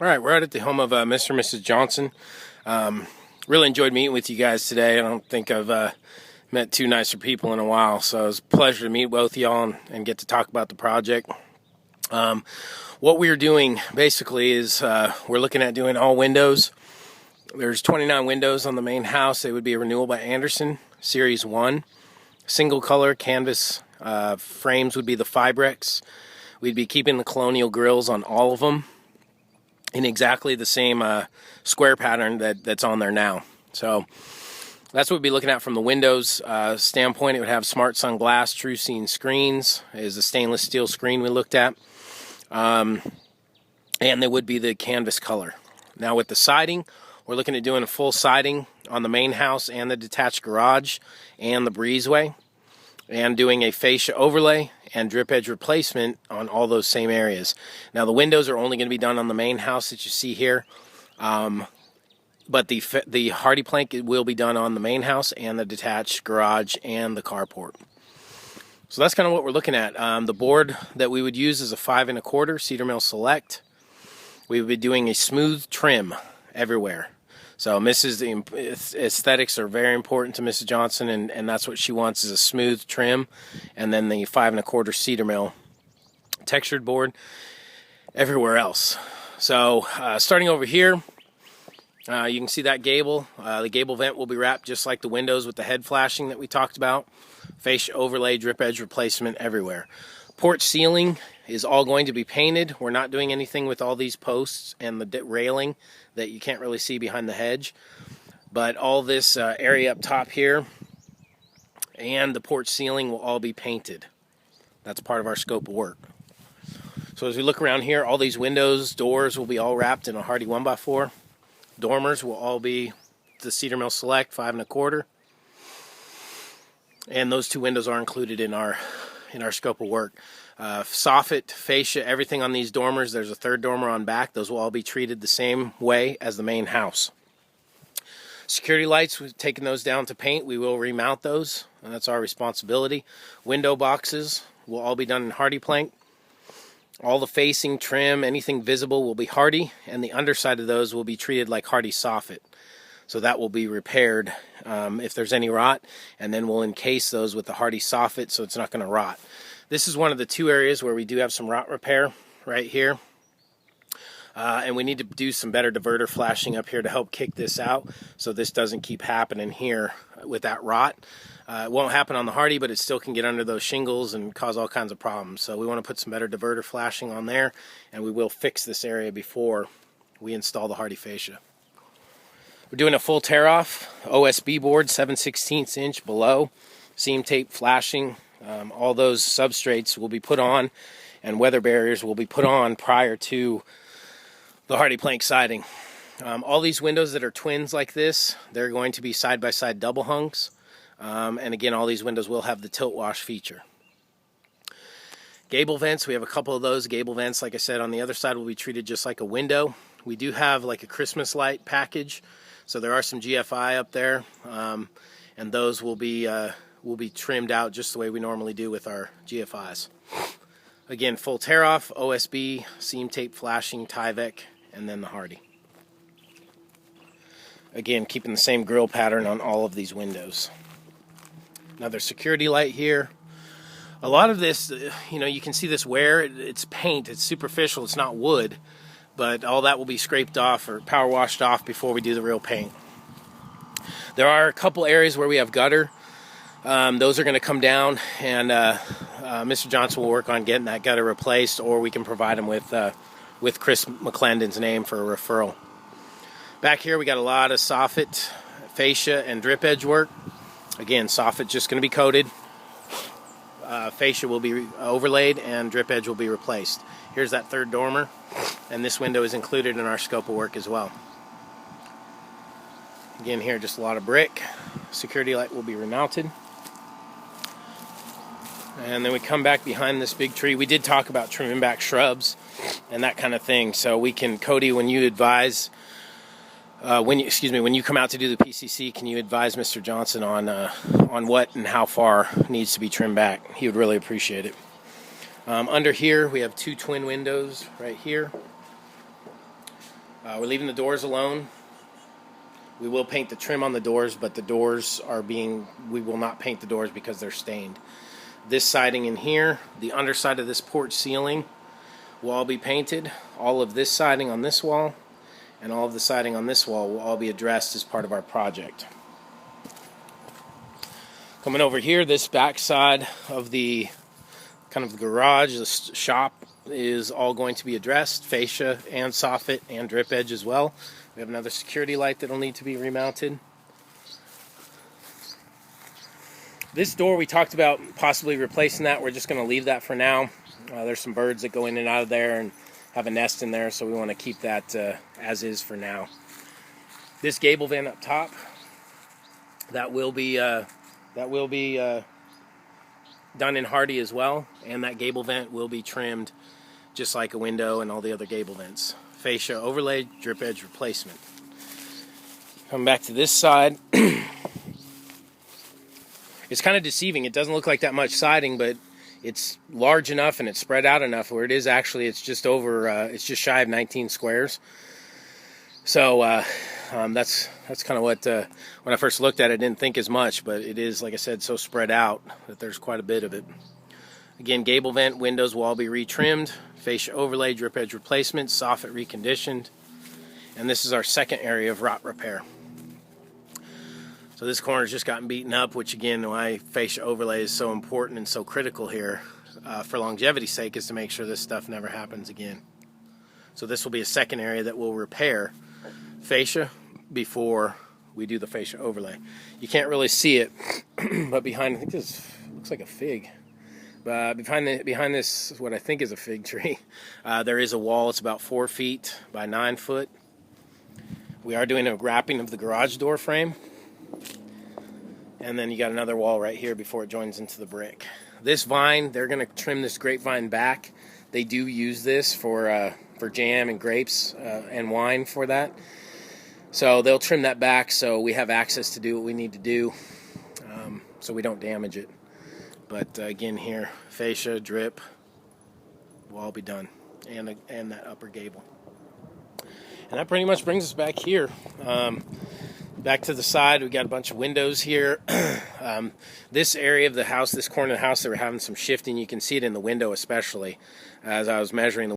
All right, we're out at the home of Mr. and Mrs. Johnson. Really enjoyed meeting with you guys today. I don't think I've met two nicer people in a while, so it was a pleasure to meet both of y'all and get to talk about the project. What we're doing basically is we're looking at doing all windows. There's 29 windows on the main house. They would be a renewal by Andersen, Series 1. Single color canvas frames would be the Fibrex. We'd be keeping the colonial grills on all of them in exactly the same square pattern that's on there now. So that's what we'd be looking at from the windows standpoint. It would have smart sun glass, true scene screens, is the stainless steel screen we looked at. And there would be the canvas color. Now with the siding, we're looking at doing a full siding on the main house and the detached garage and the breezeway, and doing a fascia overlay and drip edge replacement on all those same areas. Now the windows are only going to be done on the main house that you see here, but the Hardie plank will be done on the main house and the detached garage and the carport. So that's kind of what we're looking at. The board that we would use is a 5 1/4 Cedar Mill Select. We would be doing a smooth trim everywhere. So aesthetics are very important to Mrs. Johnson, and that's what she wants, is a smooth trim, and then the 5 1/4 Cedar Mill textured board everywhere else. So starting over here, you can see that gable. The gable vent will be wrapped just like the windows with the head flashing that we talked about. Fascia overlay, drip edge replacement everywhere. Porch ceiling is all going to be painted. We're not doing anything with all these posts and the railing that you can't really see behind the hedge. But all this area up top here and the porch ceiling will all be painted. That's part of our scope of work. So as we look around here, all these windows, doors will be all wrapped in a Hardie 1x4. Dormers will all be the Cedar Mill Select 5 1/4. And those two windows are included in our scope of work. Soffit, fascia, everything on these dormers. There's a third dormer on back. Those will all be treated the same way as the main house. Security lights, we've taken those down to paint. We will remount those, and that's our responsibility. Window boxes will all be done in Hardie plank. All the facing, trim, anything visible will be Hardie, and the underside of those will be treated like Hardie soffit. So that will be repaired if there's any rot, and then we'll encase those with the Hardie soffit so it's not going to rot. This is one of the two areas where we do have some rot repair right here. And we need to do some better diverter flashing up here to help kick this out so this doesn't keep happening here with that rot. It won't happen on the Hardie, but it still can get under those shingles and cause all kinds of problems. So we want to put some better diverter flashing on there, and we will fix this area before we install the Hardie fascia. We're doing a full tear-off OSB board, 7/16 inch below, seam tape flashing. All those substrates will be put on, and weather barriers will be put on prior to the Hardie plank siding. All these windows that are twins like this, they're going to be side-by-side double hungs. And again, all these windows will have the tilt wash feature. Gable vents, we have a couple of those gable vents. Like I said, on the other side will be treated just like a window. We do have like a Christmas light package. So there are some GFI up there, and those will be trimmed out just the way we normally do with our GFIs. Again, full tear-off, OSB, seam tape flashing, Tyvek, and then the Hardie. Again, keeping the same grill pattern on all of these windows. Another security light here. A lot of this, you can see this wear. It's paint, it's superficial, it's not wood. But all that will be scraped off or power washed off before we do the real paint. There are a couple areas where we have gutter. Those are going to come down, and Mr. Johnson will work on getting that gutter replaced, or we can provide him with Chris McClendon's name for a referral. Back here we got a lot of soffit, fascia, and drip edge work. Again, soffit just going to be coated. Fascia will be overlaid, and drip edge will be replaced. Here's that third dormer, and this window is included in our scope of work as well. Again, here just a lot of brick. Security light will be remounted. And then we come back behind this big tree. We did talk about trimming back shrubs and that kind of thing. So we can, Cody, when you advise, when you come out to do the PCC, can you advise Mr. Johnson on what and how far needs to be trimmed back? He would really appreciate it. Under here, we have two twin windows right here. We're leaving the doors alone. We will paint the trim on the doors, but the doors we will not paint the doors because they're stained. This siding in here, the underside of this porch ceiling will all be painted. All of this siding on this wall and all of the siding on this wall will all be addressed as part of our project. Coming over here, this back side of the kind of the garage, the shop, is all going to be addressed, fascia and soffit and drip edge as well. We have another security light that will need to be remounted. This door, we talked about possibly replacing that. We're just going to leave that for now. There's some birds that go in and out of there and have a nest in there, so we want to keep that as is for now. This gable vent up top, that will be done in Hardie as well, and that gable vent will be trimmed just like a window and all the other gable vents. Fascia overlay, drip edge replacement. Coming back to this side, it's kind of deceiving. It doesn't look like that much siding, but it's large enough and it's spread out enough where it is actually, it's just shy of 19 squares. So that's kind of what, when I first looked at it, I didn't think as much, but it is, like I said, so spread out that there's quite a bit of it. Again, gable vent, windows will all be retrimmed, fascia overlay, drip edge replacement, soffit reconditioned, and this is our second area of rot repair. So this corner's just gotten beaten up, which again, why fascia overlay is so important and so critical here for longevity's sake, is to make sure this stuff never happens again. So this will be a second area that we'll repair fascia before we do the fascia overlay. You can't really see it, but behind, I think this looks like a fig. Behind this, what I think is a fig tree, there is a wall. It's about 4 feet by 9 foot. We are doing a wrapping of the garage door frame. And then you got another wall right here before it joins into the brick. This vine, they're going to trim this grapevine back. They do use this for jam and grapes and wine for that. So they'll trim that back so we have access to do what we need to do, so we don't damage it. But again here, fascia, drip, will all be done, and that upper gable. And that pretty much brings us back here. Back to the side, we got a bunch of windows here. This area of the house, this corner of the house, they were having some shifting. You can see it in the window especially, as I was measuring the